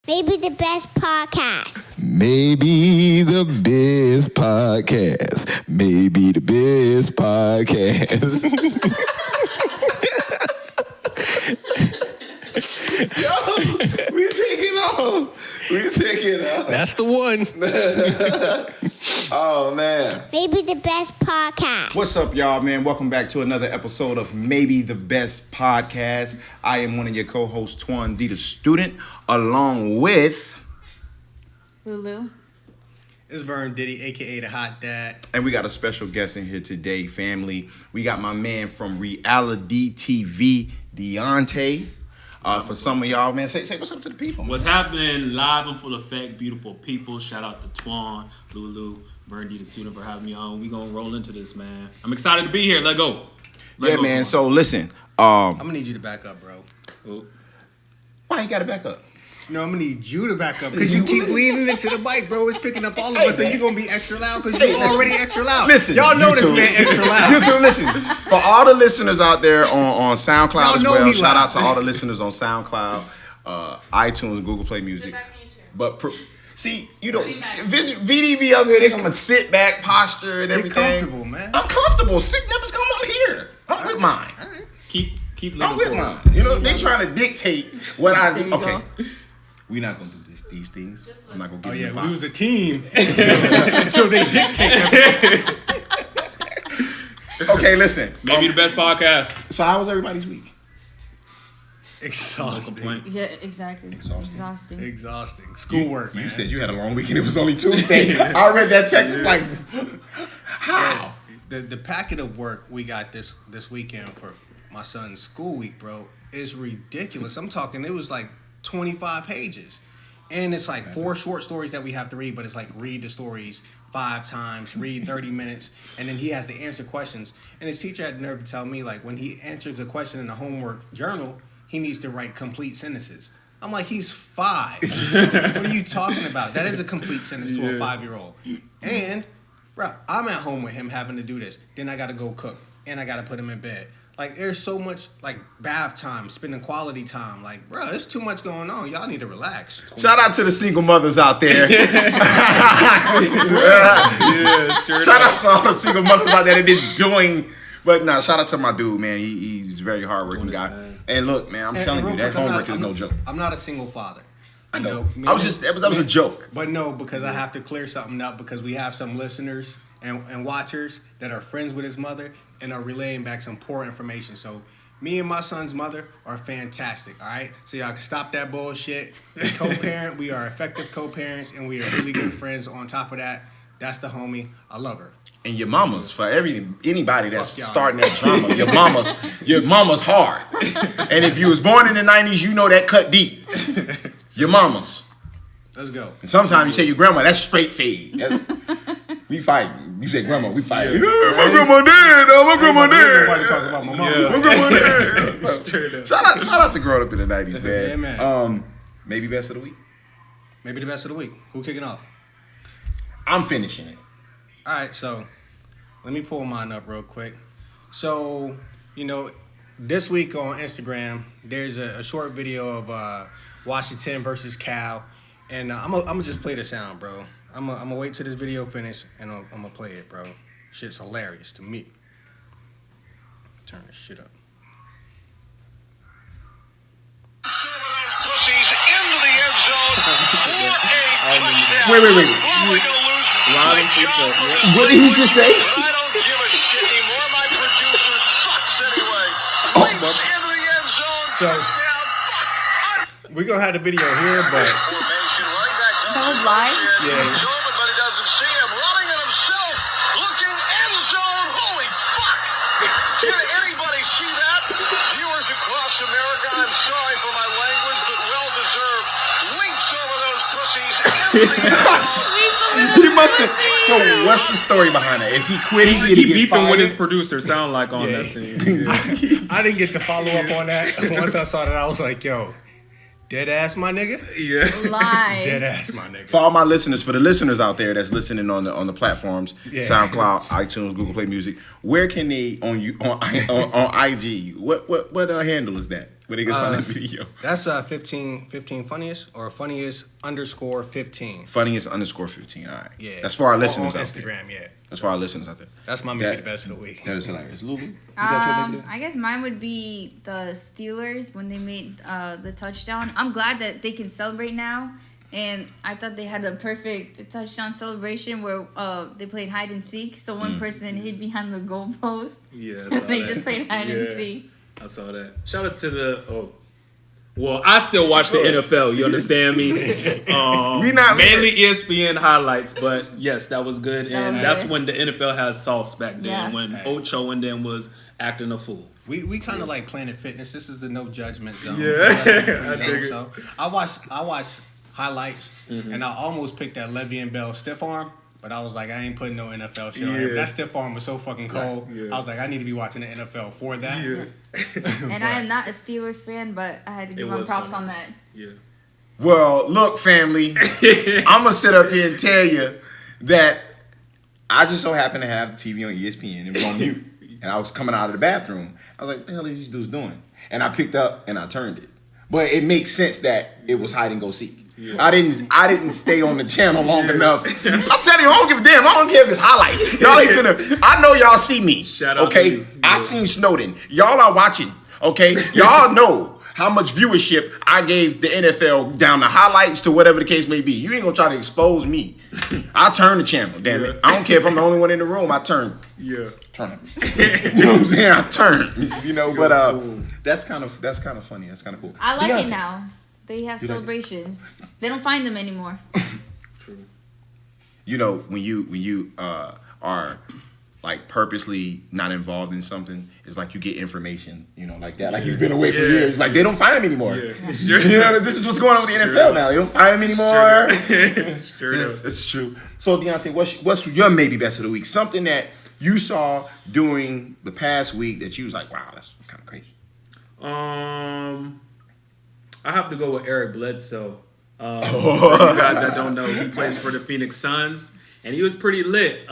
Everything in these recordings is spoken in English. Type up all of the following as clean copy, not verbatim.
Maybe the best podcast. Maybe the best podcast. Maybe the best podcast. Yo, we taking off. That's the one. Oh, man. Maybe the best podcast. What's up, y'all, man? Welcome back to another episode of Maybe the Best Podcast. I am one of your co-hosts, Twan D, the student, along with... Lulu. It's Vern Diddy, a.k.a. the Hot Dad. And we got a special guest in here today, family. We got my man from RealiDee TV, Diante. For some of y'all, man, say what's up to the people. What's happening? Live and full effect, beautiful people. Shout out to Twan, Lulu, Vern D, the student, for having me on. We gonna roll into this, man. I'm excited to be here. Let go. Yeah, man. Twan. So listen, I'm gonna need you to back up, bro. Oh. why you gotta back up? No, I'm gonna need you to back up because you keep leaning into the mic, bro. It's picking up all of us, and you're gonna be extra loud because you're already extra loud. Listen, y'all know this YouTube. man extra loud. YouTube, listen. For all the listeners out there on SoundCloud Y'all as know well, he shout loud. out to all the listeners on SoundCloud, iTunes, and Google Play Music. But see, you don't VDB up here. They come and sit back posture and You're everything. comfortable, man. I'm comfortable. Sitting up is coming up here. I'm with mine. All right. Keep I'm living with forward. mine. You know, they trying to dictate what I There do. you Okay, go. we're not gonna do these things. I'm not gonna Oh get in the yeah, box. we was a team until they dictate. Okay, listen. Maybe the best podcast. So how was everybody's week? No Exhausting. complaint. Yeah, exactly. Exhausting. Exhausting. Schoolwork, man. You said you had a long weekend. It was only Tuesday. I read that text. I'm like, how? The packet of work we got this weekend for my son's school week, bro, is ridiculous. I'm talking, it was like 25 pages. And it's like 4 short stories that we have to read, but it's like read the stories 5 times, read 30 minutes, and then he has to answer questions. And his teacher had the nerve to tell me, like, when he answers a question in the homework journal, he needs to write complete sentences. I'm like, he's 5. What are you talking about? That is a complete sentence to a 5-year-old. And, bro, I'm at home with him having to do this. Then I got to go cook, and I got to put him in bed. Like, there's so much, like, bath time, spending quality time. Like, bro, there's too much going on. Y'all need to relax. Shout out to the single mothers out there. Shout out to all the single mothers out there that been doing. But no, shout out to my dude, man. He's a very hardworking guy. And look, man, I'm telling you, real that quick, homework is no joke. I'm not a single father. I know. me That was and- a joke. But no, because I have to clear something up because we have some listeners and watchers that are friends with his mother and are relaying back some poor information. So me and my son's mother are fantastic, all right? So y'all can stop that bullshit. We co-parent, we are effective co-parents, and we are really good friends. On top of that, that's the homie. I love her. And your mamas, for anybody that's Fuck y'all. starting that drama, your mama's hard. And if you was born in the 90s, you know that cut deep. Your mamas. Let's go. And sometimes you say your grandma, that's straight fade. We fighting. You say grandma, we fighting. Yeah. My grandma dead. My grandma dead. Nobody talking about my mom. My grandma dead. So, shout out to growing up in the 90s, man. Yeah, man. Maybe best of the week. Maybe the best of the week. Who kicking off? I'm finishing it. All right, so let me pull mine up real quick. So, this week on Instagram, there's a short video of Washington versus Cal, and I'm gonna just play the sound, bro. I'm gonna wait till this video finish, and I'm gonna play it, bro. Shit's hilarious to me. Turn this shit up. Pussies into the end zone for a touchdown. Wait. Probably gonna lose my job for this What did he just say? but I don't give a shit anymore. My producer sucks anyway. Leaps into the end zone. So- Touchdown. We're gonna have the video here, but Formation running back comes That was in live? motion. Yeah. He's open, but he doesn't see him. Running it himself. Looking end zone. Holy fuck. Did anybody see that? Viewers across America, I'm sorry for my language, but well-deserved. Leaps over those pussies into the end zone. He must have. So what's the story behind it? Is he quitting? Did He he get beefing with his fired? producer. Sound like on Yeah. that thing. I didn't get to follow up on that. Once I saw that, I was like, yo, dead ass my nigga? Yeah. Dead Live. ass my nigga. For all my listeners, for the listeners out there that's listening on the platforms, Yeah. SoundCloud, iTunes, Google Play Music, where can they on IG? What handle is that? Where they can find that video? That's 15 funniest or funniest underscore 15. Funniest underscore 15. All right. Yeah. That's for our On listeners out there. Instagram, yeah. That's for our listeners out there. That's my maybe the best of the week. That is hilarious. Lulu, you got your I guess mine would be the Steelers when they made the touchdown. I'm glad that they can celebrate now. And I thought they had a perfect touchdown celebration where they played hide and seek. So one person hid behind the goalpost. Yeah, I saw They that. just played hide and seek. I saw that. Shout out to the well, I still watch the NFL. You understand me? Mainly ESPN highlights, but yes, that was good, and that's when the NFL has sauce back then. Yeah. When Ocho and them was acting a fool. We kind of like Planet Fitness. This is the no judgment zone. Yeah. I dig it. So I watched highlights, and I almost picked that Le'Veon Bell stiff arm, but I was like, I ain't putting no NFL shit on him. That stiff arm was so fucking cold. Yeah. I was like, I need to be watching the NFL for that. Yeah. And I am not a Steelers fan, but I had to give my props on that. Yeah. Well, look, family, I'm going to sit up here and tell you that I just so happen to have TV on ESPN. It was on mute. And I was coming out of the bathroom. I was like, what the hell are these dudes doing? And I picked up and I turned it. But it makes sense that it was hide and go seek. Yeah. I didn't stay on the channel long enough. I'm telling you, I don't give a damn. I don't care if it's highlights. Y'all ain't finna. I know y'all see me. Shout out okay? to you. I seen Snowden. Y'all are watching. Okay? Y'all know how much viewership I gave the NFL down the highlights to whatever the case may be. You ain't gonna try to expose me. I turn the channel, damn it. I don't care if I'm the only one in the room. I turn. Yeah. Turn it. You know what I'm saying? I turn. You know, but that's kind of funny. That's kind of cool. I like it now. They have celebrations. They don't find them anymore. True. You know, when you are like purposely not involved in something, it's like you get information, you know, like that. Like you've been away for years. Like they don't find them anymore. Yeah. You know, this is what's going on with the NFL now. They don't find them anymore. Sure. That's true. So Deontay, what's your maybe best of the week? Something that you saw during the past week that you was like, wow, that's kind of crazy. I have to go with Eric Bledsoe. For you guys that don't know, he plays for the Phoenix Suns, and he was pretty lit.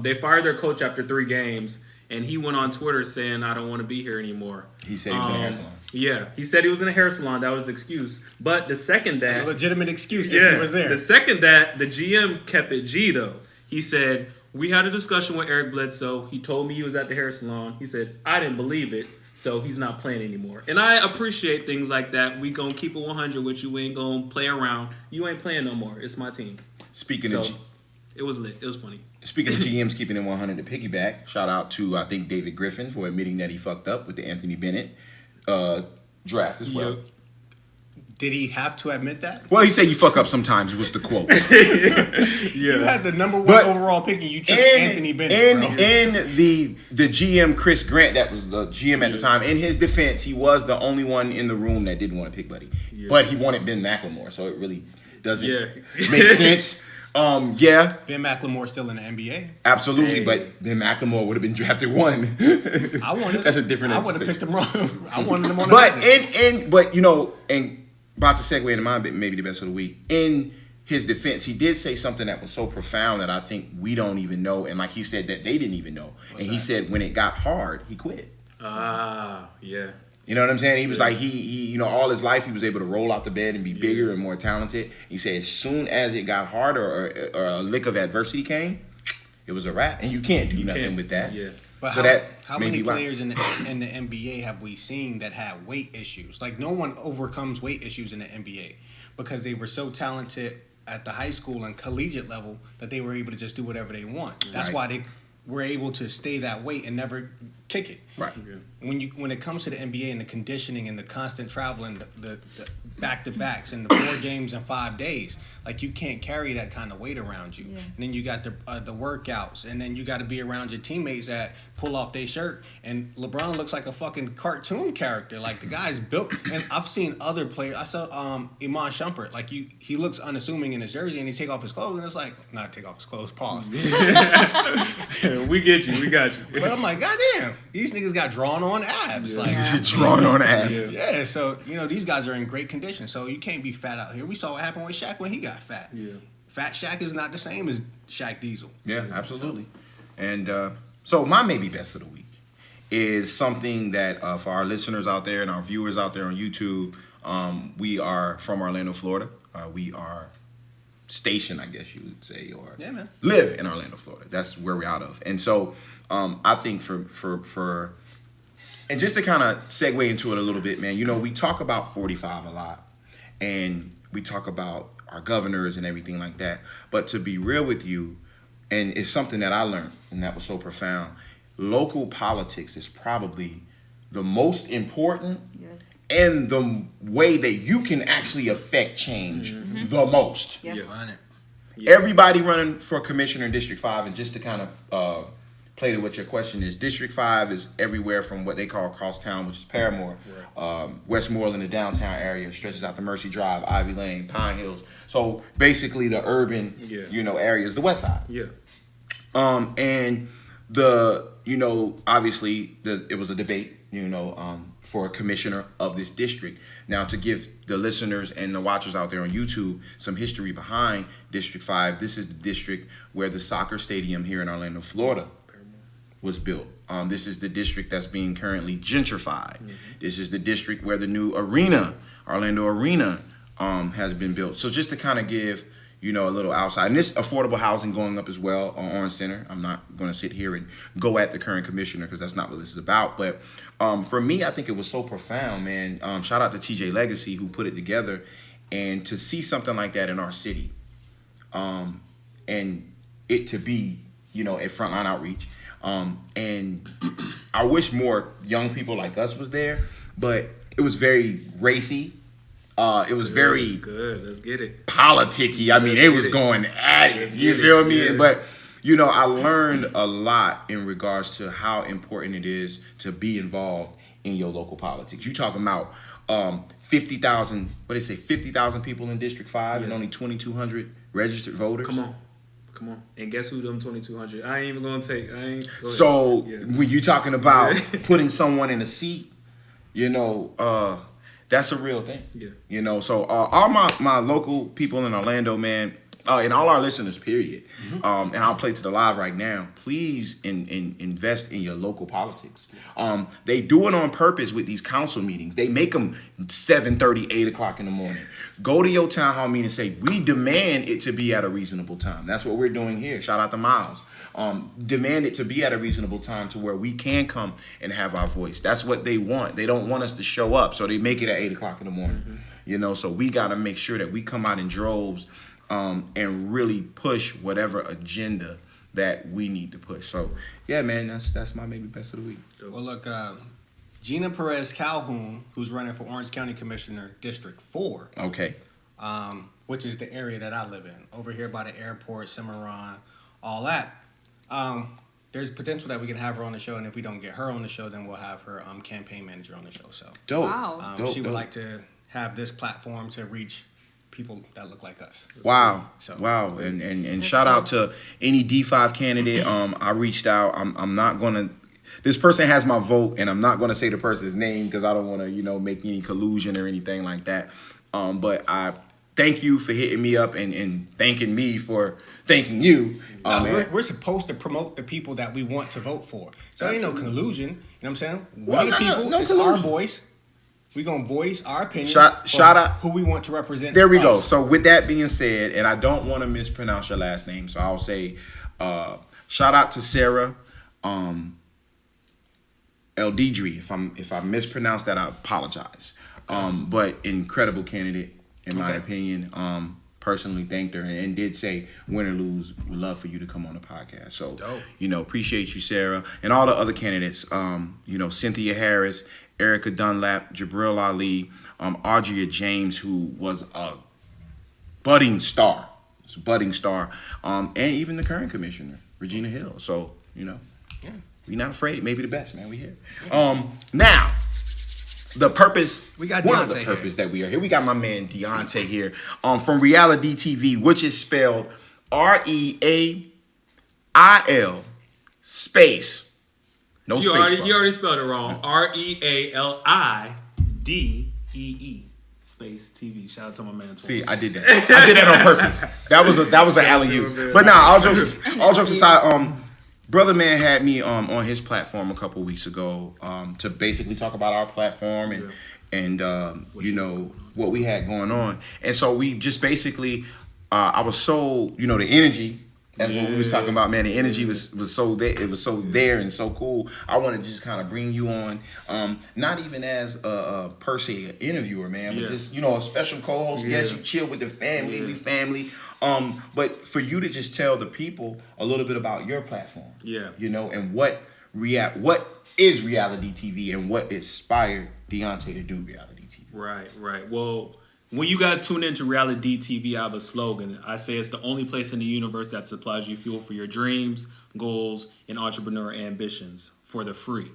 They fired their coach after 3 games, and he went on Twitter saying, I don't want to be here anymore. He said he was in a hair salon. Yeah, he said he was in a hair salon. That was his excuse. But the second that... It's a legitimate excuse if he was there. The second that, the GM kept it G, though. He said, we had a discussion with Eric Bledsoe. He told me he was at the hair salon. He said, I didn't believe it. So he's not playing anymore. And I appreciate things like that. We gonna keep it 100 with you. We ain't gonna play around. You ain't playing no more. It's my team. It was lit. It was funny. Speaking of GMs keeping it 100 to piggyback, shout out to, I think, David Griffin for admitting that he fucked up with the Anthony Bennett draft as well. Yep. Did he have to admit that? Well, he said you fuck up sometimes was the quote. You had the number 1 overall pick and you took Anthony Bennett, bro. In the GM, Chris Grant, that was the GM at the time, in his defense, he was the only one in the room that didn't want to pick Buddy. Yeah. But he wanted Ben McLemore, so it really doesn't make sense. Ben McLemore still in the NBA. Absolutely, but Ben McLemore would have been drafted 1. I wanted. That's a different. I would have picked him wrong. I wanted him on the but you know, and about to segue into my maybe the best of the week. In his defense, he did say something that was so profound that I think we don't even know, and like he said that they didn't even know. He said when it got hard, he quit. Yeah. You know what I'm saying? He was like, he you know, all his life he was able to roll out the bed and be bigger and more talented. He said as soon as it got harder or a lick of adversity came, it was a wrap. And you can't do nothing with that. Yeah. But so how many players in the NBA have we seen that had weight issues? Like no one overcomes weight issues in the NBA because they were so talented at the high school and collegiate level that they were able to just do whatever they want. That's why they were able to stay that weight and never kick it. Right. When it comes to the NBA and the conditioning and the constant travel and the back-to-backs and the 4 games in 5 days, like you can't carry that kind of weight around you. And then you got the workouts, and then you got to be around your teammates that pull off their shirt. And LeBron looks like a fucking cartoon character. Like the guy's built. And I've seen other players. I saw Iman Shumpert. Like he looks unassuming in his jersey, and he take off his clothes, and it's like not take off his clothes. Pause. We get you. We got you. But I'm like, goddamn, these niggas got drawn on abs. Like drawn on abs. Yeah, so you know these guys are in great condition. So you can't be fat out here. We saw what happened with Shaq when he got fat. Yeah. Fat Shaq is not the same as Shaq Diesel. Yeah, absolutely. And so my maybe best of the week is something that for our listeners out there and our viewers out there on YouTube, we are from Orlando, Florida. We are stationed, I guess you would say, or live in Orlando, Florida. That's where we're out of. And so I think for and just to kind of segue into it a little bit, man, you know, we talk about 45 a lot, and we talk about our governors and everything like that. But to be real with you, and it's something that I learned, and that was so profound, local politics is probably the most important and the way that you can actually affect change the most. Yes. Everybody running for commissioner in District 5, and just to kind of play to what your question is, District 5 is everywhere from what they call crosstown, which is Paramore, Westmoreland, the downtown area, stretches out to Mercy Drive, Ivy Lane, Pine Hills. So basically the urban, areas, the west side. Yeah. And obviously it was a debate, for a commissioner of this district. Now, to give the listeners and the watchers out there on YouTube some history behind District 5, this is the district where the soccer stadium here in Orlando, Florida was built. This is the district that's being currently gentrified. This is the district where the new arena, Orlando Arena, has been built. So just to kind of give, a little outside. And this affordable housing going up as well on Orange Center. I'm not going to sit here and go at the current commissioner because that's not what this is about. But for me, I think it was so profound, man. Shout out to TJ Legacy who put it together. And to see something like that in our city, and it to be, a frontline outreach. And I wish more young people like us was there, but it was very racy. It was very good. Let's get it. Politicky. I mean, it was going at it. You feel me? Yeah. But I learned a lot in regards to how important it is to be involved in your local politics. You talking about 50,000? What they say? 50,000 people in District 5 and only 2,200 registered voters. Come on. And guess who them 2,200? I ain't even gonna take. So when you talking about putting someone in a seat, that's a real thing. Yeah. So all my local people in Orlando, man, and all our listeners, period. And I'll play to the live right now. Please invest in your local politics. They do it on purpose with these council meetings. They make them 7:30, 8 o'clock in the morning. Go to your town hall meeting and say, we demand it to be at a reasonable time. That's what we're doing here. Shout out to Miles. Demand it to be at a reasonable time to where we can come and have our voice. That's what they want. They don't want us to show up, so they make it at 8 o'clock in the morning. So we got to make sure that we come out in droves and really push whatever agenda that we need to push. So yeah, man, that's my maybe best of the week. Well, look, Gina Perez Calhoun, who's running for Orange County Commissioner District 4. Okay. Which is the area that I live in, over here by the airport, Cimarron, all that. There's potential that we can have her on the show, and if we don't get her on the show, then we'll have her campaign manager on the show. So dope. Wow. She would like to have this platform to reach people that look like us. Wow. So, wow. And shout out to any D5 candidate. I reached out. I'm not gonna. This person has my vote, and I'm not gonna say the person's name because I don't want to make any collusion or anything like that. But I thank you for hitting me up and thanking me for thanking you. We're supposed to promote the people that we want to vote for. So there ain't no collusion. You know what I'm saying? One of the people is our voice. We're going to voice our opinion. Shout out who we want to represent. There we go. So with that being said, and I don't want to mispronounce your last name, so I'll say shout out to Sarah Eldidri. If I mispronounce that, I apologize. But incredible candidate, in my opinion. Personally thanked her and did say, win or lose, would love for you to come on the podcast. So, appreciate you, Sarah. And all the other candidates, Cynthia Harris, Erica Dunlap, Jabril Ali, Audria James, who was a budding star. And even the current commissioner, Regina Hill. So, we're not afraid. Maybe the best, man. We here. Now, the purpose, we got one Diante of the purpose here. that we are here. We got my man Diante here from RealiDee TV, which is spelled ReAil space. No space. You already spelled it wrong. RealiDee space TV. Shout out to my man. See, I did that. I did that on purpose. That was an alley-oop. But now, all jokes aside, Brother Man had me on his platform a couple weeks ago to basically talk about our platform and you know what we had going on. And so we just basically I was so, you know, the energy. That's what we was talking about, man. The energy was so there. It was so there and so cool. I want to just kind of bring you on, not even as a per se an interviewer, man, but just, you know, a special co-host guest. You chill with the family, we family. But for you to just tell the people a little bit about your platform, you know, and what is RealiDee TV and what inspired Diante to do RealiDee TV. Right. Well, when you guys tune into RealiDee TV, I have a slogan. I say it's the only place in the universe that supplies you fuel for your dreams, goals, and entrepreneur ambitions for the free.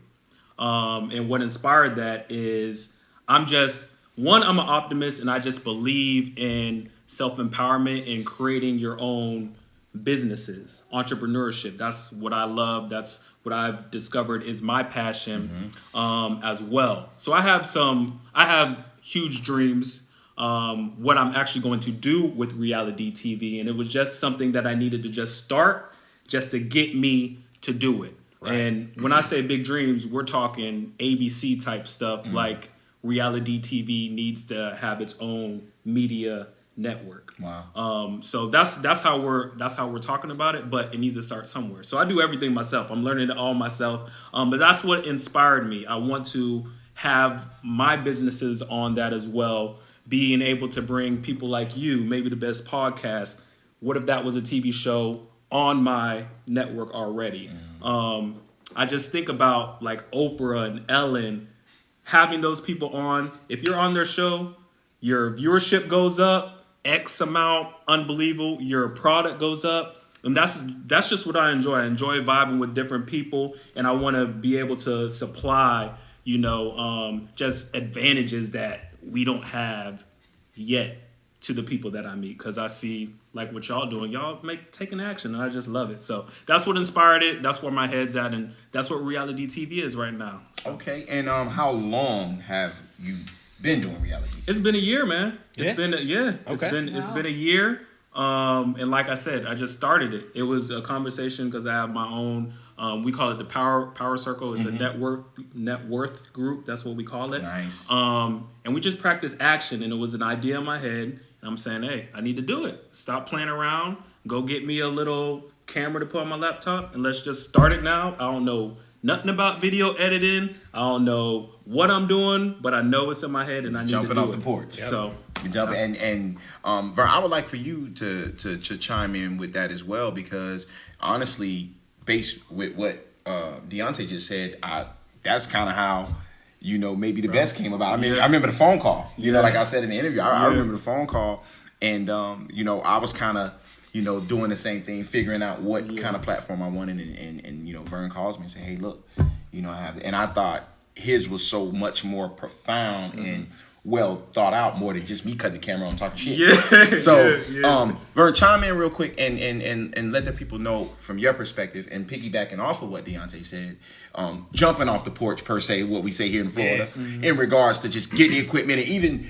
And what inspired that is I'm an optimist, and I just believe in self-empowerment and creating your own businesses, entrepreneurship. That's what I love. That's what I've discovered is my passion as well. So I have huge dreams. What I'm actually going to do with RealiDee TV, and it was just something that I needed to just start just to get me to do it. Right. And when I say big dreams, we're talking ABC type stuff, like RealiDee TV needs to have its own media network. Wow. So that's how we're talking about it, but it needs to start somewhere. So I do everything myself. I'm learning it all myself. But that's what inspired me. I want to have my businesses on that as well. Being able to bring people like you, maybe the best podcast. What if that was a TV show on my network already? I just think about like Oprah and Ellen, having those people on. If you're on their show, your viewership goes up X amount, unbelievable. Your product goes up. And that's just what I enjoy. I enjoy vibing with different people, and I want to be able to supply, you know, just advantages that we don't have yet to the people that I meet, because I see like what y'all doing. Y'all taking action, and I just love it. So that's what inspired it. That's where my head's at, and that's what RealiDee TV is right now. So. Okay, and how long have you been doing reality? It's been a year, man. It's been It's been a year. And like I said, I just started it. It was a conversation because I have my own. We call it the Power Circle. It's a net worth group. That's what we call it. Nice. And we just practice action, and it was an idea in my head. And I'm saying, hey, I need to do it. Stop playing around. Go get me a little camera to put on my laptop, and let's just start it now. I don't know nothing about video editing. I don't know what I'm doing, but I know it's in my head, and I need to do it. Jumping off the porch. Yep. So and Vern, I would like for you to chime in with that as well, because honestly, based with what Diante just said, that's kind of how, you know, maybe the best came about. I mean, I remember the phone call. You know, like I said in the interview, I remember the phone call, and you know, I was kind of, you know, doing the same thing, figuring out what kind of platform I wanted, and you know, Vern calls me and said, hey, look, you know, I have, and I thought his was so much more profound and well thought out, more than just me cutting the camera on talking shit. So Vern, chime in real quick and let the people know from your perspective, and piggybacking off of what Diante said, jumping off the porch per se, what we say here in Florida, in regards to just getting the equipment and even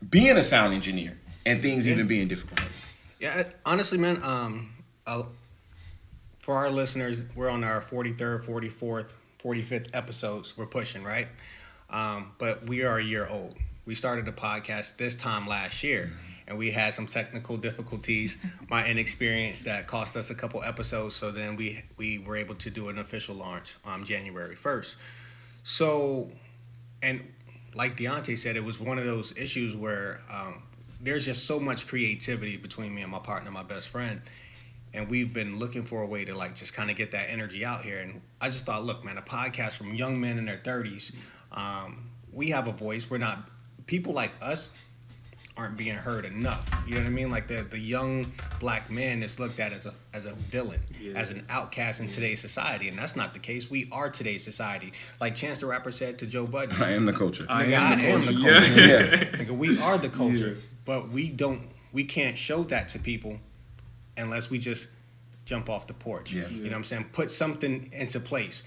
being a sound engineer and things even being difficult. Yeah, honestly, man, for our listeners, we're on our 43rd, 44th, 45th episodes. We're pushing, right? But we are a year old. We started the podcast this time last year, and we had some technical difficulties, my inexperience, that cost us a couple episodes. So then we were able to do an official launch on January 1st. So, and like Diante said, it was one of those issues where there's just so much creativity between me and my partner, my best friend. And we've been looking for a way to like just kind of get that energy out here. And I just thought, look, man, a podcast from young men in their 30s, we have a voice. We're not, people like us aren't being heard enough. You know what I mean? Like the young black man is looked at as a villain, as an outcast in today's society. And that's not the case. We are today's society. Like Chance the Rapper said to Joe Budden, I am the culture. I am the culture. Nigga, we are the culture. But we can't show that to people unless we just jump off the porch. You know what I'm saying? Put something into place.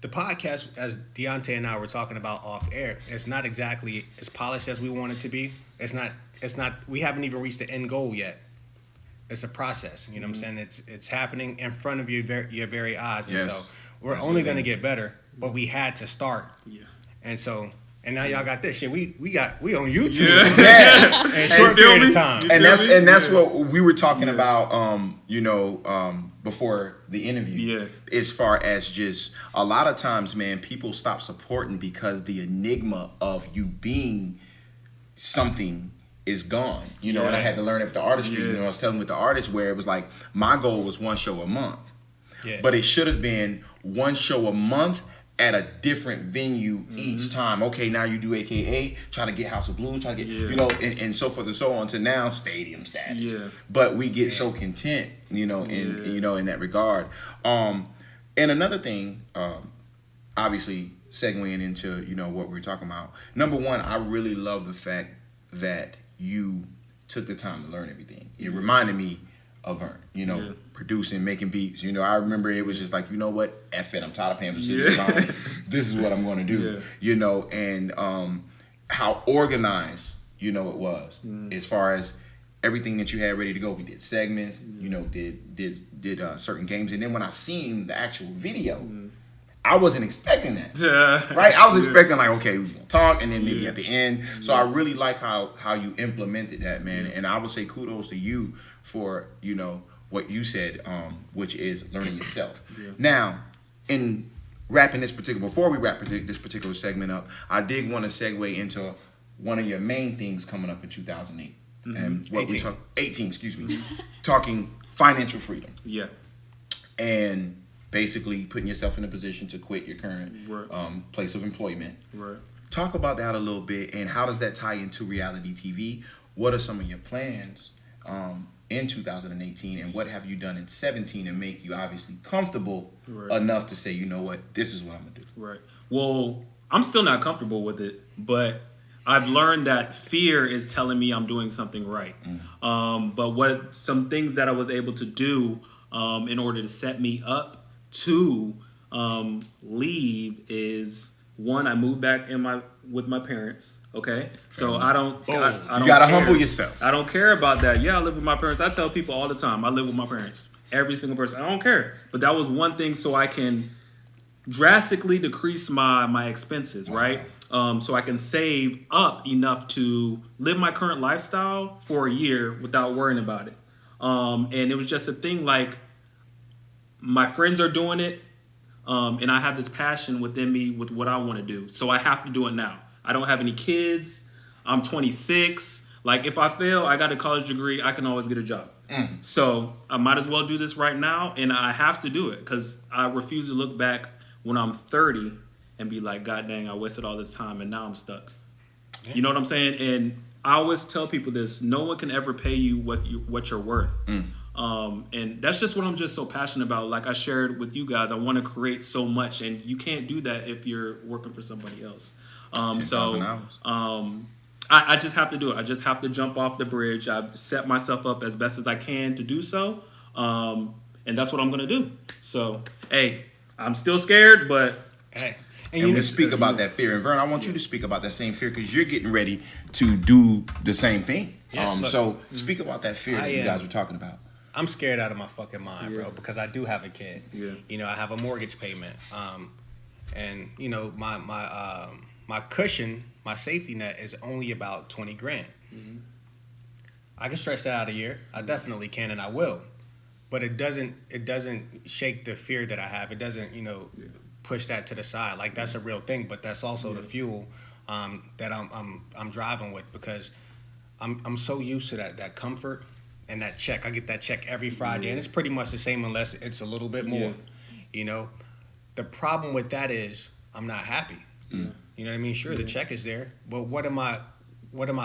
The podcast, as Diante and I were talking about off air, it's not exactly as polished as we want it to be. It's not, we haven't even reached the end goal yet. it's a process. You know what I'm saying? It's happening in front of your very eyes, and Yes. so we're That's only the going to thing. get better. But we had to start, Yeah. and now y'all got this shit. We on YouTube Yeah. in a short feel period me? of time. And that's Yeah. what we were talking about, before the interview. Yeah. As far as just a lot of times, man, people stop supporting because the enigma of you being something is gone. And I had to learn it with the artistry. Yeah. I was telling with the artist where it was like my goal was one show a month, Yeah. but it should have been one show a month at a different venue each time. Okay, now you do AKA, try to get House of Blues, try to get, and so forth and so on to now stadium status. Yeah. But we get so content, in that regard. And another thing, obviously segueing into, what we're talking about. Number one, I really love the fact that you took the time to learn everything. It reminded me of Vern, producing, making beats. I remember it was just like, you know what, F it, I'm tired of paying for studio time. This is what I'm going to do. And how organized, it was as far as everything that you had ready to go. We did segments, did certain games, and then when I seen the actual video, I wasn't expecting that. Right? I was expecting like, okay, we're gonna talk, and then maybe at the end. So I really like how you implemented that, man. And I would say kudos to you for what you said, which is learning yourself. Now, in wrapping before we wrap this particular segment up, I did want to segue into one of your main things coming up in 2008, and what 18, excuse me, talking financial freedom. Yeah. And basically putting yourself in a position to quit your current place of employment. Right. Talk about that a little bit, and how does that tie into RealiDee TV? What are some of your plans in 2018, and what have you done in 17 to make you obviously comfortable enough to say, you know what, this is what I'm gonna do? Right. Well, I'm still not comfortable with it, but I've learned that fear is telling me I'm doing something right. But some things that I was able to do in order to set me up to leave is, one, I moved back with my parents. Okay, so I don't. I don't you gotta care. humble yourself. I don't care about that. Yeah, I live with my parents. I tell people all the time, I live with my parents. Every single person. I don't care. But that was one thing, so I can drastically decrease my expenses, right? So I can save up enough to live my current lifestyle for a year without worrying about it. And it was just a thing like, my friends are doing it, and I have this passion within me with what I want to do. So I have to do it now. I don't have any kids. I'm 26. Like, if I fail, I got a college degree. I can always get a job. So I might as well do this right now, and I have to do it because I refuse to look back when I'm 30 and be like, God dang, I wasted all this time, and now I'm stuck. Yeah. You know what I'm saying? And I always tell people this: no one can ever pay you what you're worth. And that's just what I'm just so passionate about. Like I shared with you guys, I want to create so much, and you can't do that if you're working for somebody else. 10,000 hours. I just have to do it. I just have to jump off the bridge. I've set myself up as best as I can to do so, and that's what I'm gonna do. So, hey, I'm still scared, but Hey. And we speak about that fear. And Vern, I want you to speak about that same fear because you're getting ready to do the same thing. So speak about that fear that you guys were talking about. I'm scared out of my fucking mind, bro, because I do have a kid. Yeah. I have a mortgage payment. And my cushion, my safety net is only about 20 grand. I can stretch that out a year. I definitely can, and I will. But it doesn't shake the fear that I have. It doesn't, push that to the side. Like, that's a real thing, but that's also the fuel that I'm driving with, because I'm so used to that comfort and that check. I get that check every Friday, and it's pretty much the same unless it's a little bit more. The problem with that is I'm not happy. You know what I mean? Sure, the check is there, but what am I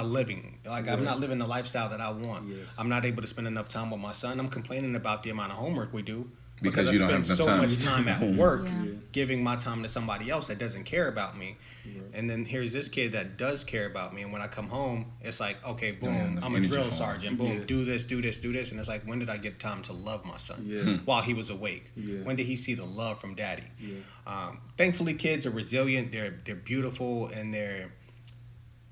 living? Like, I'm not living the lifestyle that I want. I'm not able to spend enough time with my son. I'm complaining about the amount of homework we do because you I don't spend have enough so time. much time at work giving my time to somebody else that doesn't care about me. And then here's this kid that does care about me, and when I come home, it's like, okay, boom, I'm a drill sergeant, boom, do this, and it's like, when did I get time to love my son while he was awake? When did he see the love from daddy? Thankfully, kids are resilient, they're beautiful, and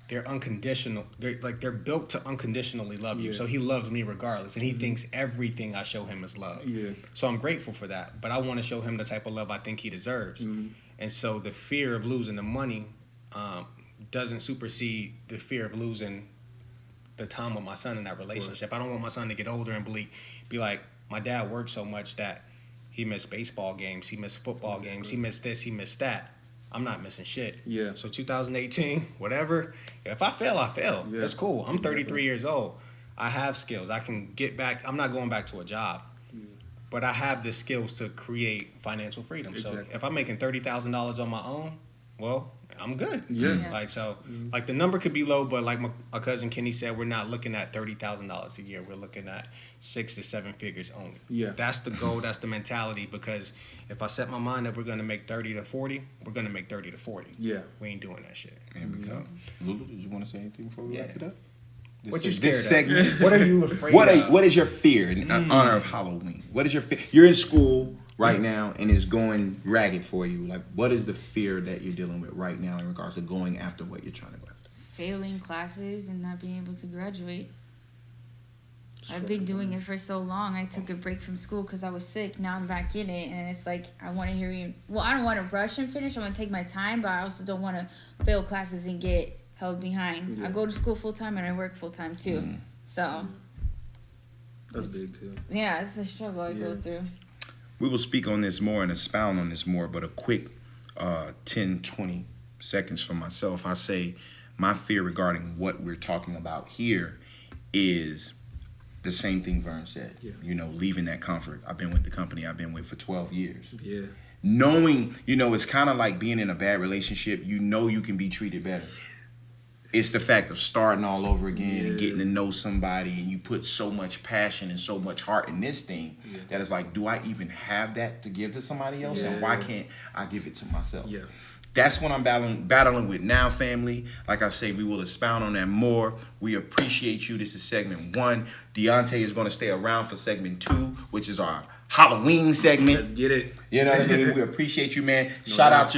they're unconditional. They're built to unconditionally love you. So he loves me regardless, and he thinks everything I show him is love. Yeah. So I'm grateful for that, but I want to show him the type of love I think he deserves. And so the fear of losing the money doesn't supersede the fear of losing the time with my son in that relationship. I don't want my son to get older and be like, my dad worked so much that he missed baseball games, he missed football games, he missed this, he missed that. I'm not missing shit. Yeah. So 2018, whatever. If I fail, I fail. Yeah. That's cool. I'm 33 years old. I have skills. I can get back. I'm not going back to a job. But I have the skills to create financial freedom. Exactly. So if I'm making $30,000 on my own, well, I'm good. Yeah. Like, so, like, the number could be low, but like my cousin Kenny said, we're not looking at $30,000 a year. We're looking at 6 to 7 figures only. Yeah. That's the goal. That's the mentality. Because if I set my mind that we're going to make 30 to 40, we're going to make 30 to 40. Yeah. We ain't doing that shit. So, Lulu, did you want to say anything before we wrap it up? What you This scared of? segment. What are you afraid of? What is your fear in honor of Halloween? What is your fear? You're in school right now and it's going ragged for you. Like, what is the fear that you're dealing with right now in regards to going after what you're trying to go after? Failing classes and not being able to graduate. I've been doing it for so long. I took a break from school because I was sick. Now I'm back in it, and it's like I want to hear you. Well, I don't want to rush and finish. I want to take my time, but I also don't want to fail classes and get held behind. I go to school full time and I work full time too. So That's big too. yeah, it's a struggle I go through. We will speak on this more and expound on this more, but a quick 10, 20 seconds for myself. I say my fear regarding what we're talking about here is the same thing Vern said. Yeah. You know, leaving that comfort. I've been with the company I've been with for 12 years. Yeah. Knowing, you know, it's kind of like being in a bad relationship. You know you can be treated better. It's the fact of starting all over again and getting to know somebody, and you put so much passion and so much heart in this thing that it's like, do I even have that to give to somebody else? And why can't I give it to myself? Yeah. That's what I'm battling with now, family. Like I say, we will expound on that more. We appreciate you. This is segment 1. Deante is going to stay around for segment 2, which is our Halloween segment. Let's get it. You know what I mean? We appreciate you, man. Shout out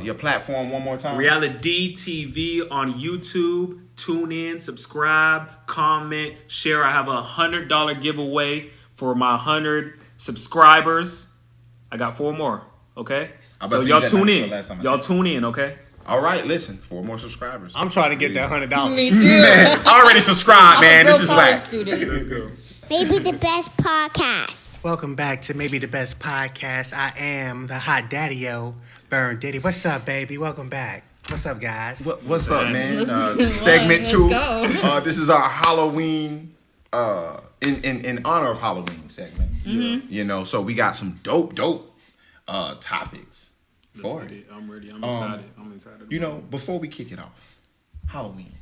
your platform one more time. RealiDee TV on YouTube. Tune in, subscribe, comment, share. I have a $100 giveaway for my 100 subscribers. I got 4 more. Okay. So y'all tune in. Y'all tune in. Okay. All right, listen. 4 more subscribers. I'm trying to get that $100. Me too. Man, already subscribed, man. This is whack. Student. Maybe the best podcast. Welcome back to Maybe the Best Podcast. I am the hot daddy-o, Burn Diddy. What's up, baby? Welcome back. What's up, guys? What's up, man? Let's Segment 2. go. This is our Halloween, in honor of Halloween segment. You know, so we got some dope topics for it. I'm ready. I'm excited. I'm excited. You know, before we kick it off, Halloween.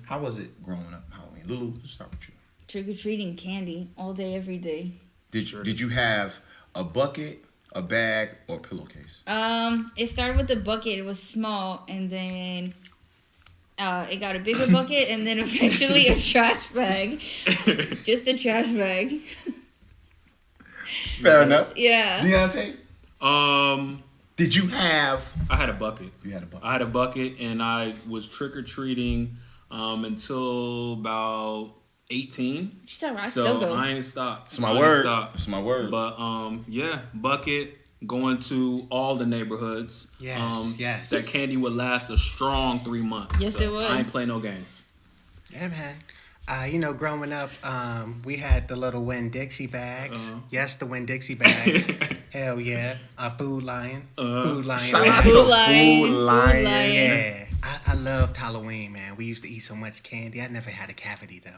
How was it growing up? Halloween. Lulu, let's start with you. Trick-or-treating candy all day, every day. Did you have a bucket, a bag, or a pillowcase? It started with a bucket. It was small, and then it got a bigger bucket, and then eventually a trash bag. Just a trash bag. Fair enough. Yeah. Deante? Did you have... I had a bucket. You had a bucket. I had a bucket, and I was trick-or-treating until about 18. She's all right. So Still go. I ain't stopped. It's my word. It's my word. But yeah, bucket, going to all the neighborhoods. Yes. That candy would last a strong 3 months. Yes, so it would. I ain't play no games. Yeah, man. You know, growing up, we had the little Winn-Dixie bags. Yes, the Winn-Dixie bags. Hell yeah. Food Lion. Food Lion. Shout out Food to Lion. Food Food Lion. Lion. Yeah. I loved Halloween, man. We used to eat so much candy. I never had a cavity, though.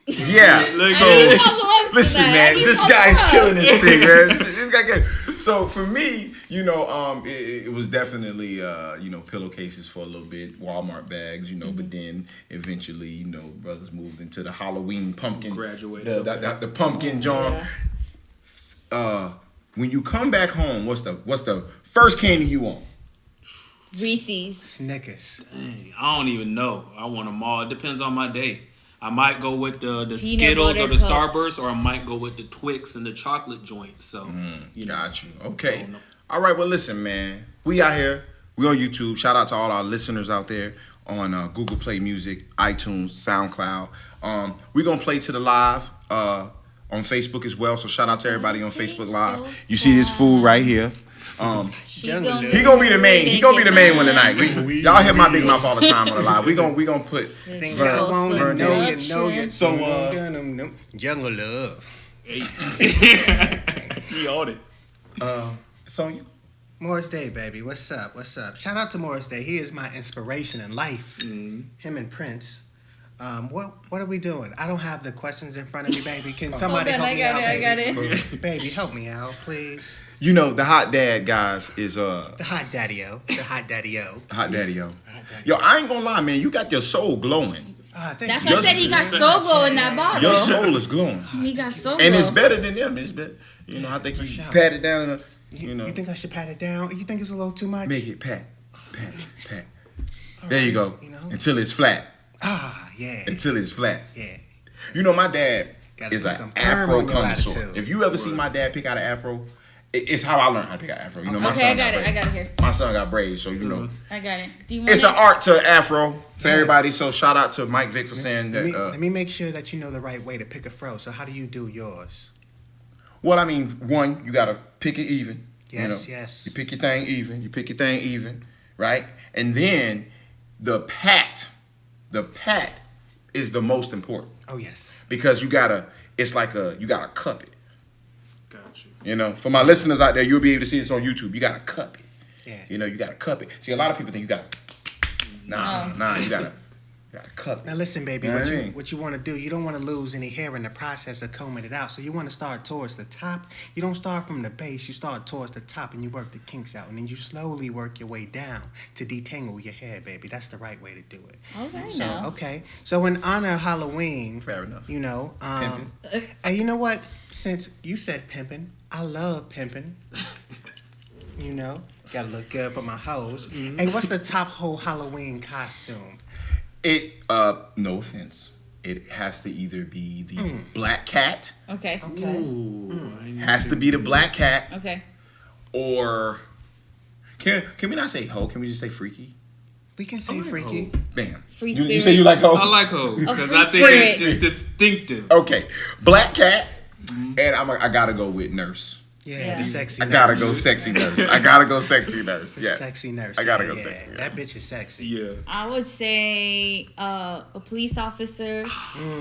Yeah. Look, So I didn't follow up to listen, that. I man, didn't this follow guy's up. killing this thing, man. This guy good. So for me, you know, it was definitely you know, pillowcases for a little bit, Walmart bags, you know, but then eventually, you know, brothers moved into the Halloween pumpkin, Graduated. the pumpkin John. Yeah. When you come back home, what's the first candy you want? Reese's. Snickers. Dang, I don't even know. I want them all. It depends on my day. I might go with the Peanut Skittles or butter the cups. Starburst, or I might go with the Twix and the chocolate joints. So, you know. Got you. Okay. I don't know. All right. Well, listen, man. We out here. We on YouTube. Shout out to all our listeners out there on Google Play Music, iTunes, SoundCloud. We're going to play to the live on Facebook as well. So shout out to everybody on Facebook Live. You see this fool right here. He gonna be the main. He gonna be the main one tonight. Y'all hear my big mouth all the time on the live. We gonna put Vern in. So Jungle Love. He on it. It's on you. Morris Day, baby. What's up? Shout out to Morris Day. He is my inspiration in life. Mm-hmm. Him and Prince. What are we doing? I don't have the questions in front of me, baby. Can somebody help me out? I got it. Baby, help me out, please. You know the hot dad guys is The hot daddy-o. hot daddy-o. Yo, I ain't gonna lie, man. You got your soul glowing. Thank That's you. why I said he got soul glow in that bottle. Your soul is glowing, He got soul glow. and it's better than them. It's better. You know, I think you sure. pat it down. You know, You think I should pat it down? You think it's a little too much? make it pat. There you go. You know? Until it's flat. Yeah. Until it's flat. Yeah. You know, my dad Gotta is put an some perm afro on your connoisseur. attitude. If you ever see my dad pick out an afro, it's how I learned how to pick out afro. You know, my Okay, son I got it. braids. I got it here. My son got braids, so you know. I got it. Do you want It's it? an art to afro for everybody. So shout out to Mike Vick for saying that. Let me make sure that you know the right way to pick a fro. So how do you do yours? Well, I mean, one, you gotta pick it even. Yes, you know? yes. You pick your thing even. Right? And then the pat is the most important. Oh yes. Because you gotta cup it. Got you. You know, for my listeners out there, you'll be able to see this on YouTube. You gotta cup it. Yeah. You know, you gotta cup it. See, a lot of people think you gotta. Nah, you gotta cup it. Now listen, baby. Yeah, What I you mean. what you want to do? You don't want to lose any hair in the process of combing it out. So you want to start towards the top. You don't start from the base. You start towards the top, and you work the kinks out, and then you slowly work your way down to detangle your hair, baby. That's the right way to do it. Okay, So now. okay. So in honor of Halloween, Fair enough. you know, Pimping. hey, you know what? Since you said pimping, I love pimping. You know, gotta look good for my hoes. Hey, what's the top hoe Halloween costume? It no offense. It has to either be the black cat, Okay. has to be the black cat, Okay. or can we not say hoe? Can we just say freaky? We can say like freaky. hoe. Bam. Free You spirit. say you like hoe? I like hoe because free I think spirit. it's distinctive. Okay, black cat, and I gotta go with nurse. Yeah, the sexy. I gotta nurse. go sexy nurse. I gotta go sexy nurse. The Yes. sexy nurse. I gotta yeah, go yeah. sexy nurse. That bitch is sexy. Yeah. I would say a police officer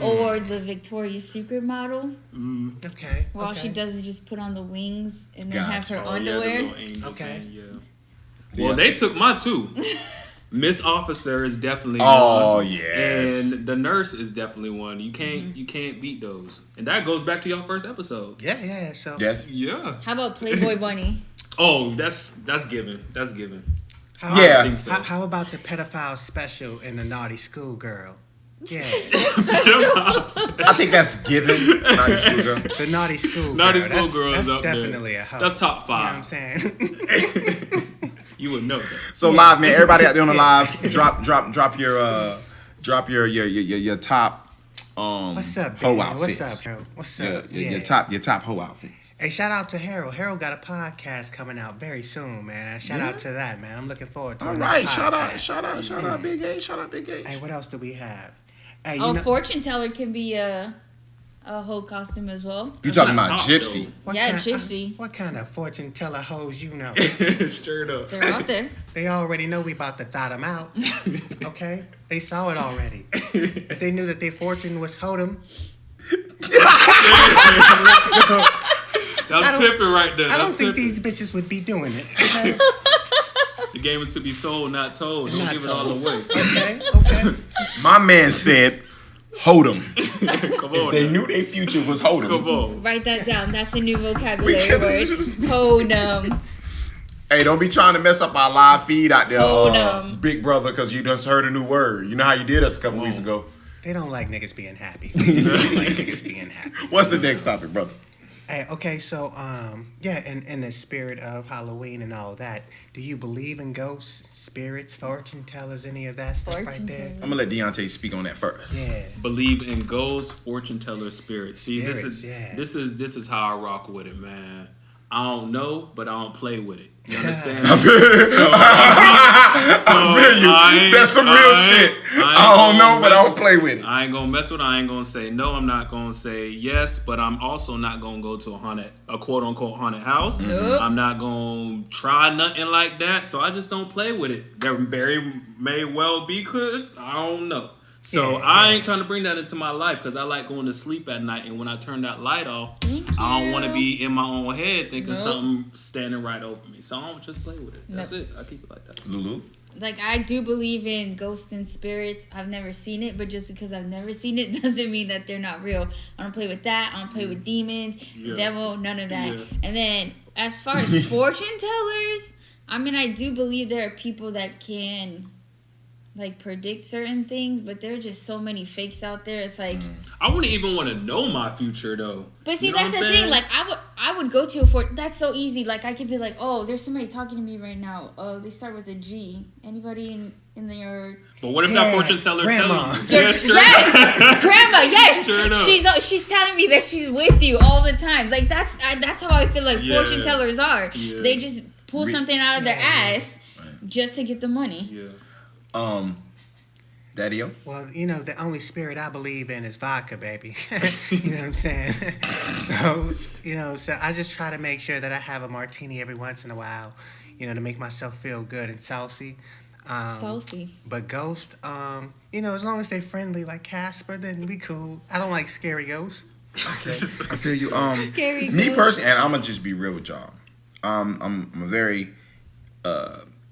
or the Victoria's Secret model. Okay. Where all okay. she does is just put on the wings and then have Gotcha. her Oh, yeah, the underwear. little angel Okay. thing, yeah. Well, they took my two. Miss Officer is definitely Oh, one. yes. And the nurse is definitely one. You can't beat those. And that goes back to your first episode. Yeah, yeah. So Yes. Yeah. How about Playboy Bunny? Oh, that's given. That's given. how, Yeah. I think so. How about the pedophile special in the Naughty Schoolgirl? Yeah, I think that's given. Naughty schoolgirl. the Naughty Schoolgirl. Naughty That's- Schoolgirl is That's up there. definitely a hoe. That's top You know what 5. I'm saying? You would know that. So live, man. Everybody out there on the live, drop your top What's up, hoe baby? outfits. What's up, Harold? What's Yeah, up? your top hoe outfits. Hey, shout out to Harold. Harold got a podcast coming out very soon, man. Shout out to that, man. I'm looking forward to All another right, podcast. shout out, Big H, shout out, Big H. Hey, what else do we have? Hey, Oh, fortune teller can be a whole costume as well. You talking not about top, Gypsy? Yeah, gypsy. What kind of fortune teller hoes you know? Straight up. They're out there. They already know we about to thot them out. Okay? They saw it already. If they knew that their fortune was Hodem, That's pimping right there. I don't That's think pimping. these bitches would be doing it. Okay? The game is to be sold, not told. Don't Not give it all told. away. Okay? My man said, hold 'em. Come on. They now. knew their future was hold 'em. Come on. Write that down. That's a new vocabulary word. Hodem. Hey, don't be trying to mess up our live feed out there, Hold 'em. big brother, because you just heard a new word. You know how you did us a couple weeks ago. They don't like niggas being happy. They just don't like niggas being happy. What's the next topic, brother? Hey, okay, so yeah, in the spirit of Halloween and all that, do you believe in ghosts, spirits, fortune tellers, any of that stuff right Fortune there? tellers. I'm gonna let Deontay speak on that first. Yeah. Believe in ghosts, fortune teller, spirits. See, Spirits, yeah. this is how I rock with it, man. I don't know, but I don't play with it. You understand? I feel you. That's some real shit. I don't know, but I don't play with it. I ain't gonna mess with it. I ain't gonna say no. I'm not gonna say yes, but I'm also not gonna go to a quote unquote haunted house. Nope. I'm not gonna try nothing like that. So I just don't play with it. There very may well be good. I don't know. So I ain't trying to bring that into my life because I like going to sleep at night, and when I turn that light off, I don't want to be in my own head thinking something standing right over me. So I don't just play with it. That's it. I keep it like that. Lulu? Like, I do believe in ghosts and spirits. I've never seen it, but just because I've never seen it doesn't mean that they're not real. I don't play with that. I don't play with demons, devil, none of that. Yeah. And then as far as fortune tellers, I mean, I do believe there are people that can like predict certain things, but there are just so many fakes out there. It's like I wouldn't even want to know my future though. But see, you know that's the thing. Like I would go to a fort. That's so easy. Like I could be like, oh, there's somebody talking to me right now. They start with a G. Anybody in your? But what if that fortune teller grandma. tells you? Yes, grandma. Yes, Sure enough. she's telling me that she's with you all the time. Like that's how I feel like fortune tellers are. Yeah. They just pull something out of their ass just to get the money. Yeah. Daddy-o? Well, the only spirit I believe in is vodka, baby. You know what I'm saying? So I just try to make sure that I have a martini every once in a while, to make myself feel good and saucy. Saucy. But ghosts, as long as they're friendly like Casper, then we cool. I don't like scary ghosts. Okay, I feel you. Scary Me ghost. personally, and I'm gonna just be real with y'all. I'm a very,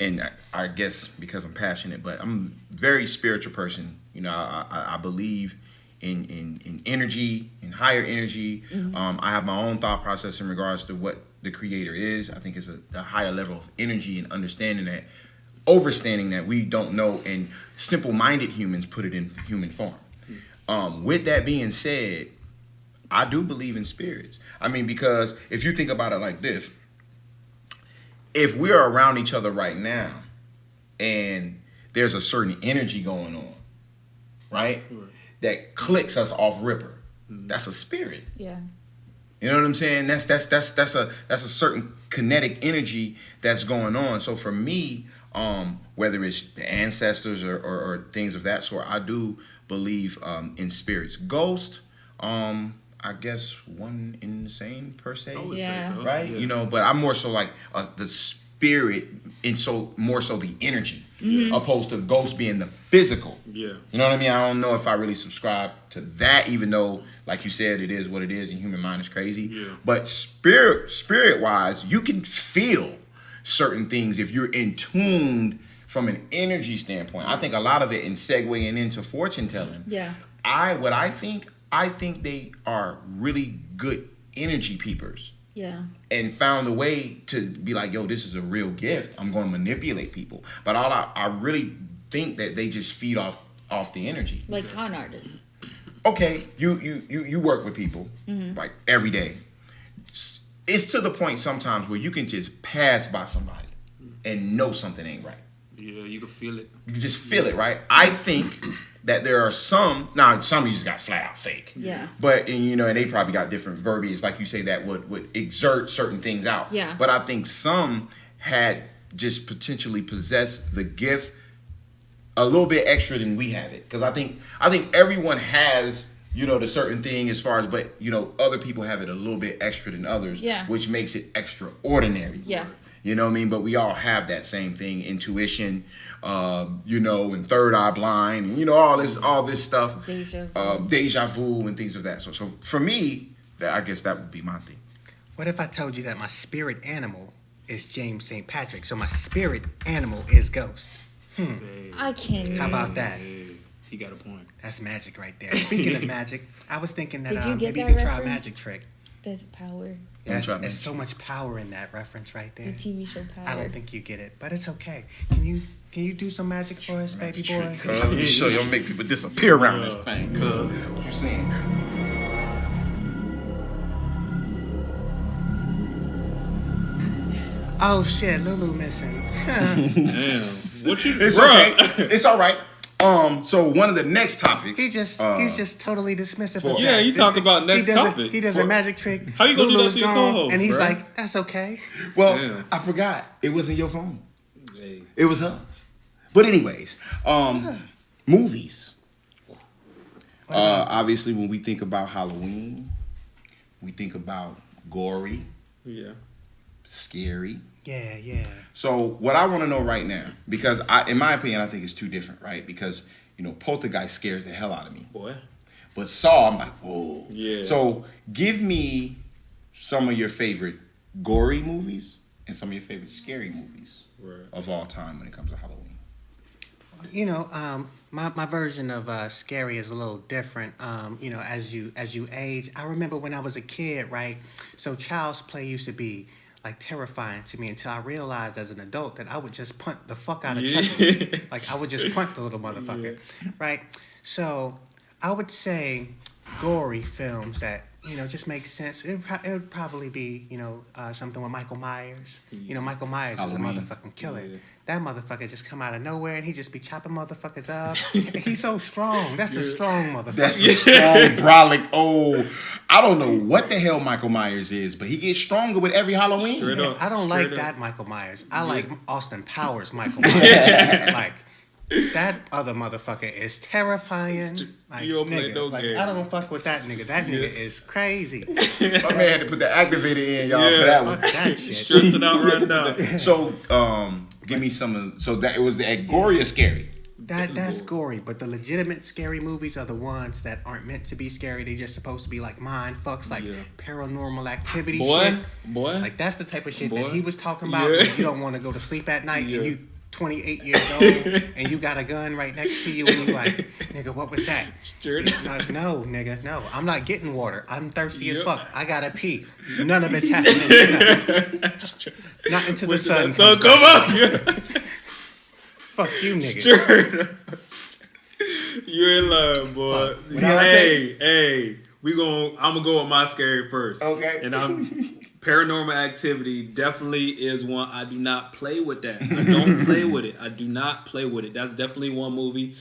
and I guess because I'm passionate, but I'm a very spiritual person. I believe in energy, in higher energy. I have my own thought process in regards to what the Creator is. I think it's a higher level of energy and understanding that, overstanding that we don't know, and simple-minded humans put it in human form. With that being said, I do believe in spirits. I mean, because if you think about it like this, if we are around each other right now and there's a certain energy going on, right, that clicks us off ripper, that's a spirit. Yeah. You know what I'm saying? That's a certain kinetic energy that's going on. So for me, whether it's the ancestors or things of that sort, I do believe in spirits. Ghost, I guess one in the same per se, I would say so. right? Yeah. But I'm more so like the spirit, and so more so the energy, opposed to ghost being the physical. Yeah. You know what I mean? I don't know if I really subscribe to that, even though, like you said, it is what it is, and human mind is crazy. Yeah. But spirit wise, you can feel certain things if you're in tuned from an energy standpoint. I think a lot of it in segueing into fortune telling. Yeah. I think they are really good energy peepers, Yeah. and found a way to be like, yo, this is a real gift. I'm going to manipulate people. But I really think that they just feed off the energy. Like con artists. Okay, you work with people like every day. It's to the point sometimes where you can just pass by somebody and know something ain't right. Yeah, you can feel it. You can just feel it, right? I think that there are some of you just got flat out fake. Yeah. But and they probably got different verbiage, like you say, that would exert certain things out. Yeah. But I think some had just potentially possessed the gift a little bit extra than we have it. Because I think everyone has, the certain thing as far as, but other people have it a little bit extra than others. Yeah. Which makes it extraordinary. Yeah. You know what I mean? But we all have that same thing, intuition, and third eye blind, and all this stuff, deja vu and things of that sort. So for me, I guess that would be my thing. What if I told you that my spirit animal is James St. Patrick, so my spirit animal is Ghost? I can't. How about that? He got a point. That's magic right there. Speaking of magic, I was thinking that Did you get maybe you that could try a reference? magic trick. There's power. Yes, try there's magic. so much power in that reference right The there. TV show Power. I don't think you get it, but it's okay. Can you do some magic for us, baby boy? Let me show you. I'll make people disappear around this thing. Cuz, what you saying? Oh shit, Lulu missing. Damn. What you? It's Bruh. okay. It's all right. So one of the next topics. He's just totally dismissive. Of Yeah, that. you talk about next topic. He does a magic trick. How you gonna do that Lulu's to your gone, co-host, and he's bruh? like, "That's okay." Well, Damn. I forgot. It wasn't your phone. Hey. It was hers. But anyways, movies. Obviously, when we think about Halloween, we think about gory, Yeah. scary. Yeah. So what I want to know right now, because in my opinion, I think it's two different, right? Because Poltergeist scares the hell out of me. Boy. But Saw, I'm like, whoa. Yeah. So give me some of your favorite gory movies and some of your favorite scary movies of all time when it comes to Halloween. My version of scary is a little different. As you age, I remember when I was a kid, right? So child's play used to be like terrifying to me until I realized as an adult that I would just punt the fuck out of Chucky. Like I would just punt the little motherfucker, right? So I would say gory films that just make sense. It would probably be something with Michael Myers. Michael Myers is a motherfucking killer. Yeah. That motherfucker just come out of nowhere and he just be chopping motherfuckers up. And he's so strong. That's a strong motherfucker. That's a strong brolic. Oh, I don't know what the hell Michael Myers is, but he gets stronger with every Halloween. Straight up. I don't like Straight that up. Michael Myers. I like Austin Powers Michael Myers. Like that other motherfucker is terrifying. Like, You don't play nigga, no like, game. I don't fuck with that nigga. That nigga is crazy. My man had to put the activator in, y'all, for Yeah. that Fuck one. that shit. Stress it out right now. So, give me some of. So that it was the gory or scary. That's gory, but the legitimate scary movies are the ones that aren't meant to be scary. They just supposed to be like mind fucks, like Paranormal Activity shit. Boy. Like that's the type of shit Boy. that he was talking about. Yeah. When you don't want to go to sleep at night Yeah. and you 28 years old and you got a gun right next to you and you like, nigga, what was that? Like, no, nigga, no. I'm not getting water. I'm thirsty as fuck. I gotta pee. None of it's happening. Not until the sun comes come back. up. Fuck you, nigga. You in love, boy. Hey, I'm gonna go with my scary first. Okay. And Paranormal Activity definitely is one. I do not play with that. I don't play with it. I do not play with it. That's definitely one movie.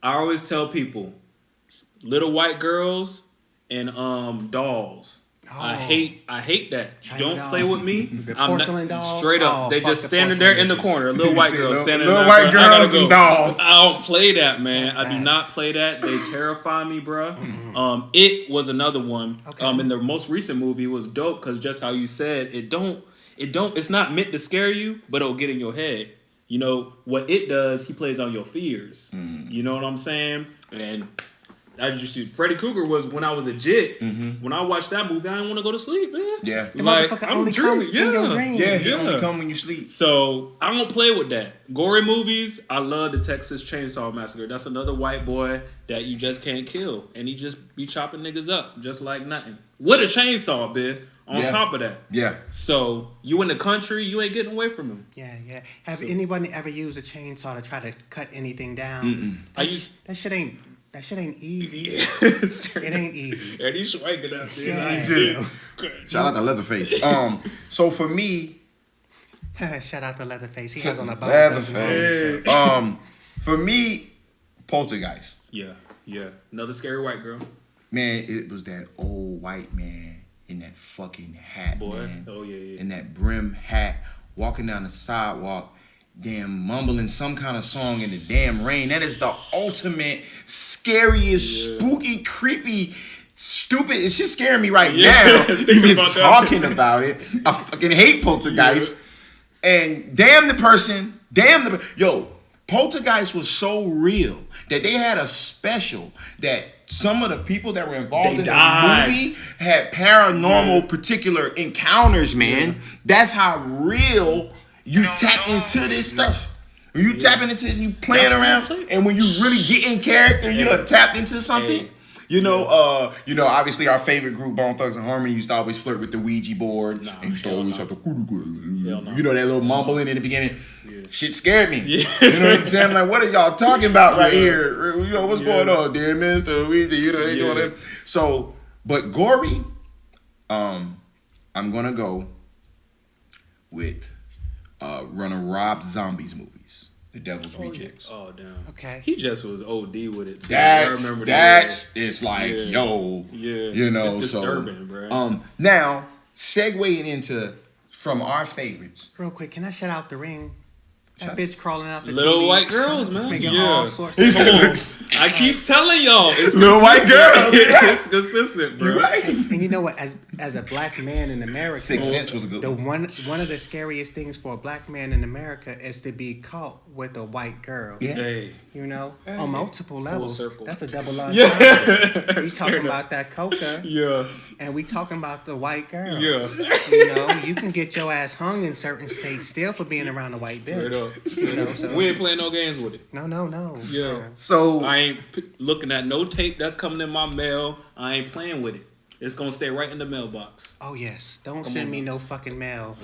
I always tell people, little white girls and dolls. I hate that. China Don't dolls. play with me. The I'm porcelain dolls? straight up. Oh, they fuck just the standing there porcelain in the bitches. corner. A little white girl standing little there. white bro. I gotta girls go. and dolls. I don't play that, man. I do that. not play that. They terrify me, bro. It was another one. Okay. And the most recent movie was dope because just how you said it's not meant to scare you, but it'll get in your head. What it does, he plays on your fears. You know what I'm saying? And I just see Freddy Krueger was when I was a jit. When I watched that movie, I didn't want to go to sleep, man. Yeah. The Like, motherfucker I'm only come dreaming. in your dreams. Yeah, he only come when you sleep. So I don't play with that. Gory movies, I love the Texas Chainsaw Massacre. That's another white boy that you just can't kill. And he just be chopping niggas up just like nothing. With a chainsaw, bitch, on top of that. Yeah. So you in the country, you ain't getting away from him. Yeah. Have anybody ever used a chainsaw to try to cut anything down? That shit ain't easy. It ain't easy. And he's swinging out there. Yeah. Shout out to Leatherface. So for me, Shout out to Leatherface. He has on a bow. Leatherface. For me, Poltergeist. Yeah. Another scary white girl. Man, it was that old white man in that fucking hat, Boy. man. Oh, yeah. In that brim hat, walking down the sidewalk, damn mumbling some kind of song in the damn rain. That is the ultimate, scariest, spooky, creepy, stupid. It's just scaring me right now. Even about that. talking about it. I fucking hate Poltergeist. And yo, Poltergeist was so real that they had a special that some of the people that were involved in the movie had paranormal particular encounters, man. That's how real you tap into this stuff. When you tapping into it and you playing around, and when you really get in character, you done tapped into something. Obviously our favorite group, Bone Thugs and Harmony, used to always flirt with the Ouija board. And used to always have to, that little mumbling in the beginning. Shit scared me. You know what I'm saying? I'm like, what are y'all talking about right here? What's going on, dear Mr. Ouija? Ain't doing that. So, but gory, I'm gonna go with one of Rob Zombie's movies. The Devil's Rejects. Oh damn. Okay. He just was OD with it too. That's I remember it's like, Yeah. yo, Yeah. you know, It's disturbing, so bro. now segueing into from our favorites. Real quick, can I shout out The Ring? That Shout- bitch crawling out the Little TV, white girls, man. making Yeah. all sorts He of said, noise. I keep telling y'all, it's Little white girls. it's consistent, bro. You're right. And you know what? As a black man in America, Sixth Sense was a good the one. one of the scariest things for a black man in America is to be caught with a white girl. Yeah. Hey. You know, on multiple levels. circle. That's a double line. Yeah. We talking about that coca, Yeah. and we talking about the white girl. Yeah. You know, you can get your ass hung in certain states still for being around a white Straight bitch. up. You know, so We ain't playing no games with it. no. Yeah. So I ain't looking at no tape that's coming in my mail. I ain't playing with it. It's gonna stay right in the mailbox. Oh yes, don't Come send on me now. no fucking mail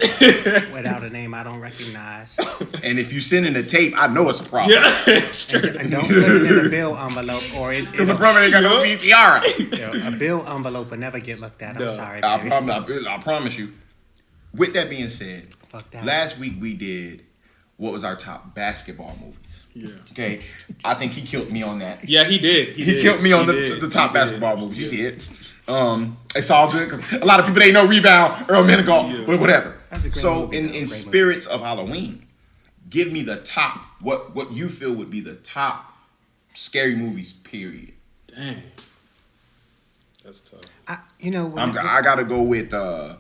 without a name I don't recognize. and if you send in a tape, I know it's a problem. Yeah. Straight. And don't put it in a bill envelope or it. Because the brother ain't got no VTR. You know, a bill envelope will never get looked at. I'm No. sorry, I baby. promise you. With that being said, Fuck that. last week we did what was our top basketball movies. Yeah. Okay, I think he killed me on that. Yeah, he did. He killed me on the top basketball movies. He did. It's all good because a lot of people ain't know Rebound, Earl Manigault, Yeah. but whatever. That's a great So movie. That's a in great movie. spirits of Halloween, give me the top. What you feel would be the top scary movies. Period. Dang. That's tough. I gotta go with the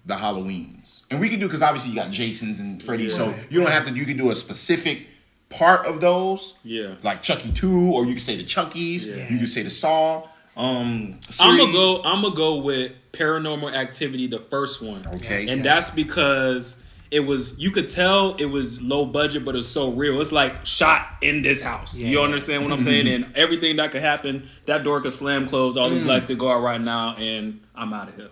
Halloweens, and we can do because obviously you got Jason's and Freddy's, so you don't have to. You can do a specific part of those. Yeah. Like Chucky 2, or you can say the Chuckies. Yeah. You can say the Saw. I'm Series. gonna go with Paranormal Activity, the first one. Okay. And that's because it was, you could tell it was low budget, but it's so real. It's like shot in this house. You Yeah. understand what I'm saying? And everything that could happen, that door could slam closed, all these lights could go out right now, and I'm out of here.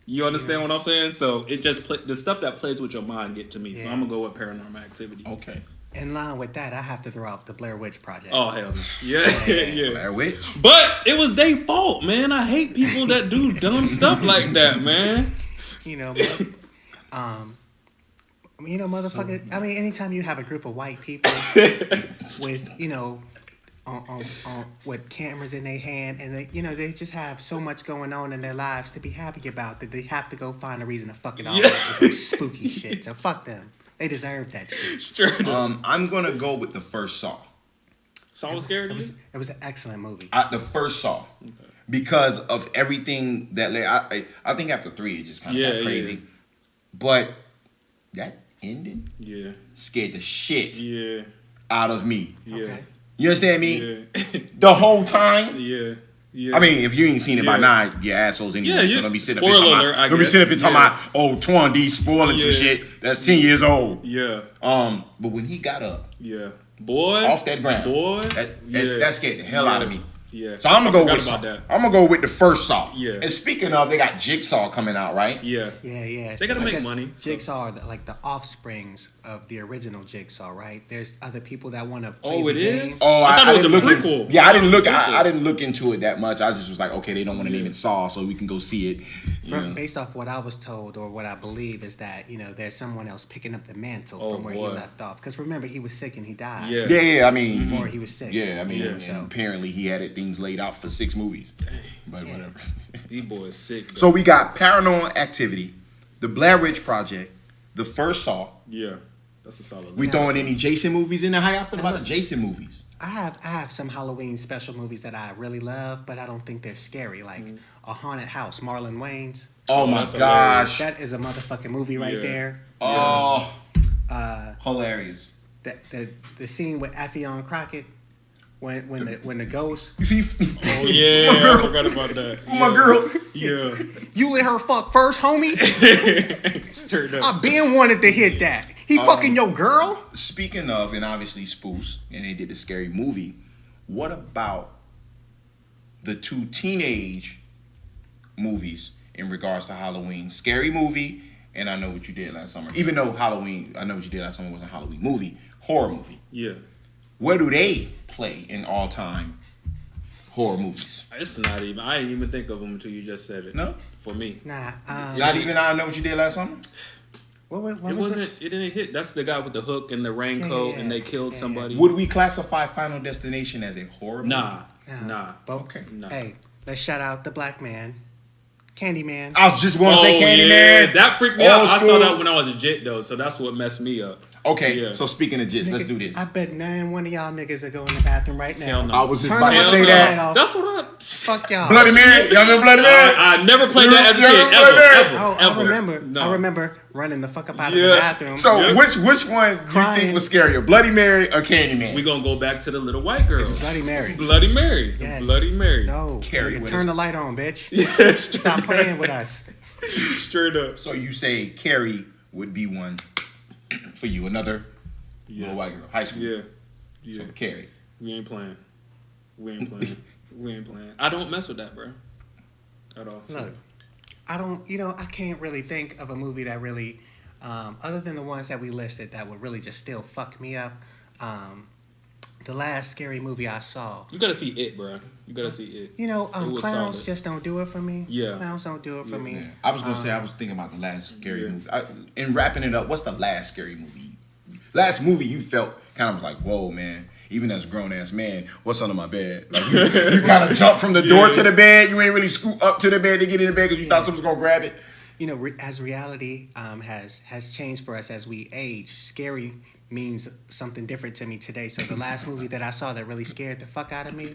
You understand what I'm saying? So it just the stuff that plays with your mind get to me. So Yeah. I'm gonna go with Paranormal Activity. Okay. In line with that, I have to throw out the Blair Witch Project. Oh hell no. Yeah, yeah. Blair Witch. But it was their fault, man. I hate people that do dumb stuff like that, man. You know, motherfucker. I mean, anytime you have a group of white people with, with cameras in their hand, and they just have so much going on in their lives to be happy about that they have to go find a reason to fuck it all Yeah. up with some spooky shit. So fuck them. They deserve that shit. Straight up. I'm gonna go with the first Saw. Someone scared It of you? was an excellent movie. The first Saw. Because of everything that I think after 3 it just kind of Yeah, got crazy. yeah. But that ending Yeah. scared the shit Yeah. out of me. Yeah. Okay. You understand me? Yeah. The whole time. Yeah. Yeah. I mean, if you ain't seen it by Yeah. now, you're assholes anyway. Yeah, so you- don't be sitting spoiler up here talking alert, I about, don't be guess. sitting up here talking Yeah. about, oh, Twan D spoiling some Yeah. shit that's 10 years old. Yeah. But when he got up Yeah. Boy. off that ground, Boy. that scared the hell out of me. Yeah. So I'm gonna go I with forgot Saw. about that. I'm gonna go with the first Saw. Yeah. And speaking of, they got Jigsaw coming out, right? Yeah. Yeah. They gotta I make guess money, so- Jigsaw are like the offsprings of the original Jigsaw, right? There's other people that want to play Oh, the it game. is? Oh, I thought it was didn't a look prequel. Yeah, I didn't look. Prequel. I didn't look into it that much. I just was like, okay, they don't want to name it Saw, so we can go see it. From, based off what I was told or what I believe is that there's someone else picking up the mantle Oh, from where boy. he left off. Because remember, he was sick and he died. Yeah. Yeah. I mean, Or he was sick. yeah. I mean, Yeah. and apparently he had things laid out for 6 movies. But whatever. These boys sick. Though. So we got Paranormal Activity, the Blair Witch Project, the first Saw. Yeah. That's a solid. We throwing any Jason movies in there? How y'all feel about the Jason movies? I have some Halloween special movies that I really love, but I don't think they're scary. Like A Haunted House, Marlon Wayans. Oh my that's gosh. That is a motherfucking movie right Yeah. there. Oh, hilarious. The scene with Affion Crockett when the ghost You see, Oh yeah. My girl. I forgot about that. my girl. Yeah. you let her fuck first, homie. Straight up. I been wanted to hit that. He fucking your girl. Speaking of, and obviously spoofs, and they did the scary movie. What about the 2 teenage movies in regards to Halloween? Scary movie, and I Know What You Did Last Summer. Even though Halloween, I Know What You Did Last Summer was a Halloween movie, horror movie. Yeah. Where do they play in all-time horror movies? It's not even. I didn't even think of them until you just said it. No? For me. Nah. Not even I Know What You Did Last Summer? What It was wasn't. It didn't hit. That's the guy with the hook and the raincoat, and they killed somebody. Would we classify Final Destination as a horror movie? Nah. Okay. Nah. Hey, let's shout out the black man, Candyman. I was just want to say Candyman. Yeah, that freaked me out. Old I school. saw that when I was a jit though, so that's what messed me up. Okay, Yeah. so speaking of jits, let's do this. I bet none one of y'all niggas are going to the bathroom right now. Hell no. I was just Turn about the to say light that. off. That's what I. Fuck y'all. Bloody Mary, y'all remember Bloody Mary? I never played that as a You kid. remember that? Oh, Ever. I remember. No. I remember running the fuck up out of Yeah. the bathroom. So Yeah. which one do you Crying. think was scarier, Bloody Mary or Candyman? We gonna go back to the little white girl. Bloody Mary. Bloody Mary. Yes. Bloody Mary. No, Carrie nigga, with turn us. the light on, bitch. Yeah, Stop playing with us. straight up. So you say Carrie would be one for you, another little white girl, high school. Yeah. Yeah. So Carrie. We ain't playing. We ain't playing. We ain't playing. I don't mess with that, bro. At all. Look, I don't. I can't really think of a movie that really, other than the ones that we listed, that would really just still fuck me up. The last scary movie I saw. You gotta see it, bro. You gotta see it. It was Clowns solid. just don't do it for me. Yeah. Clowns don't do it for me. Yeah. I was gonna say I was thinking about the last scary Yeah. movie. And wrapping it up, what's the last scary movie? Last movie you felt kind of was like, whoa, man. Even as a grown ass man, what's under my bed? Like you kind of jump from the door to the bed. You ain't really scoot up to the bed to get in the bed because you thought someone was gonna grab it. As reality has changed for us as we age, scary means something different to me today. So the last movie that I saw that really scared the fuck out of me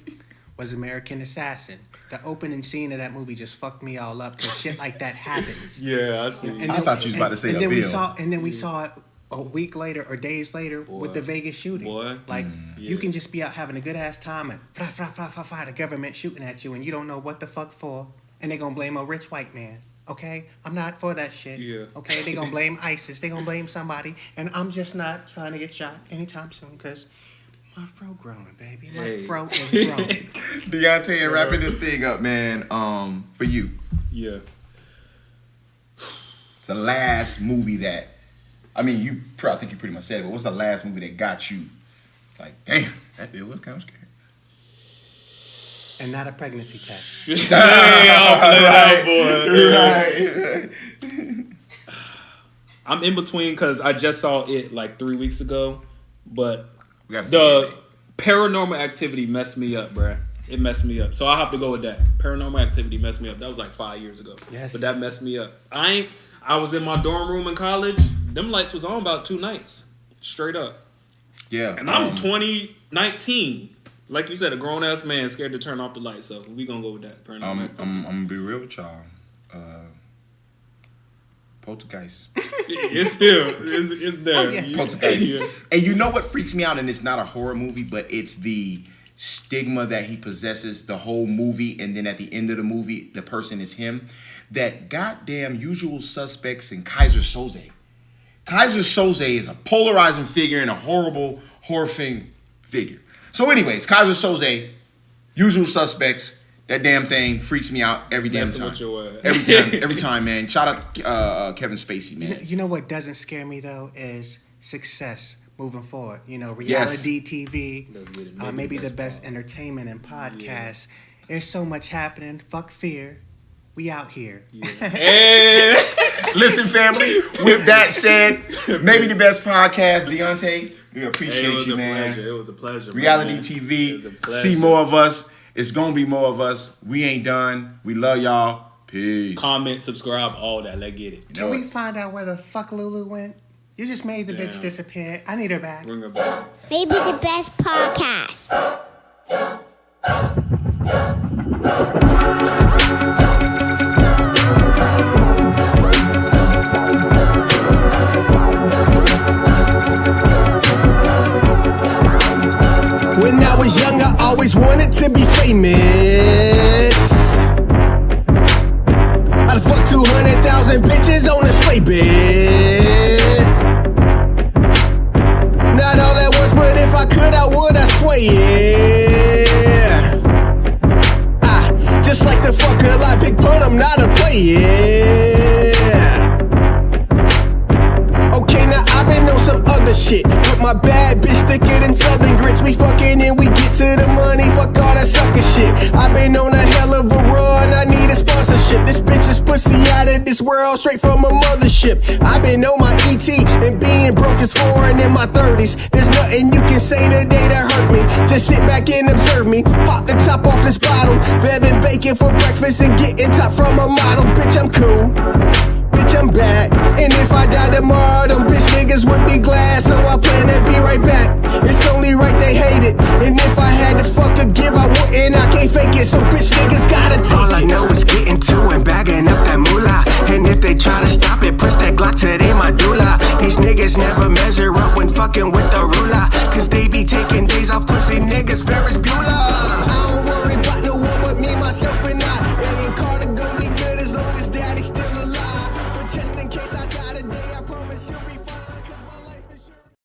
was American Assassin. The opening scene of that movie just fucked me all up because shit like that happens. Yeah, I see. I thought you was about to say and a then we bill. saw it a week later or days later with the Vegas shooting. Boy. You can just be out having a good ass time and the government shooting at you and you don't know what the fuck for, and they gonna blame a rich white man. Okay, I'm not for that shit. Yeah. Okay, they gonna blame ISIS. They gonna blame somebody, and I'm just not trying to get shot anytime soon because my fro growing, baby. My fro is growing. Deontay, and wrapping this thing up, man. For you, Yeah. the last movie that, I mean, I think you pretty much said it, but what's the last movie that got you like, damn, that bill was kind of scary? And not a pregnancy test. Right, boy. Right. I'm in between because I just saw it like 3 weeks ago, but We gotta see the it. Paranormal Activity messed me up, bruh. It messed me up. So I'll have to go with that. Paranormal Activity messed me up. That was like 5 years ago. Yes. But that messed me up. I was in my dorm room in college. Them lights was on about 2 nights. Straight up. Yeah. And I'm 2019. Like you said, a grown ass man scared to turn off the lights. So we gonna go with that. Paranormal Activity. I'm gonna be real with y'all. Poltergeist. It's still it's there. Oh, yes. Poltergeist. Yeah. And you know what freaks me out? And it's not a horror movie, but it's the stigma that he possesses the whole movie, and then at the end of the movie, the person is him. That goddamn Usual Suspects and Kaiser Soze. Kaiser Soze is a polarizing figure and a horrible, horrifying figure. So anyways, Kaiser Soze, Usual Suspects, that damn thing freaks me out every damn Messing time. with your ass. Every time, man. Shout out Kevin Spacey, man. You know what doesn't scare me though is success moving forward. Yes. Reality TV, Let's get it. maybe the best entertainment and podcasts. There's so much happening. Fuck fear. We out here. Hey. Listen, family, with that said, maybe the best podcast, Deontay. We Hey, appreciate it was you, a man. pleasure. It was a pleasure. Reality man. It was a TV. pleasure. See more of us. It's going to be more of us. We ain't done. We love y'all. Peace. Comment, subscribe, all that. Let's get it. You know Can we what? find out where the fuck Lulu went? You just made the bitch Damn. disappear. I need her back. Bring her back. Maybe the best podcast. When I was young, I always wanted to be famous. I'd fuck 200,000 bitches on a sleigh bed. Not all at once, but if I could, I would, I swear, yeah. Just like the fuck a lot, big pun, I'm not a player. Okay, now I've been on some other shit with my bad bitch thicker than Southern grits. We fucking and we get to the money, fuck all that sucker shit. I've been on a hell of a run, I need a sponsorship. this bitch's pussy out of this world, straight from a mothership. I've been on my ET and being broke is foreign in my 30s. There's nothing you can say today to hurt me. Just sit back and observe me. Pop the top off this bottle. Vevin bacon for breakfast and getting top from a model. Bitch, I'm cool. Bitch, I'm bad. And if I die tomorrow, them bitch niggas would be glad. So I plan to be right back. It's only right they hate it. And if I had to fuck a give, I wouldn't. I can't fake it. So bitch niggas gotta take it. All I know is getting to and bagging up that moolah. And if they try to stop it, press that Glock to their medulla. These niggas never measure up when fucking with the ruler. Cause they be taking days off pussy niggas, Ferris Bueller. I don't worry about no one but me, myself, and I. Alien Carter gon' be good as long as daddy's still alive. But just in case I die today, I promise you'll be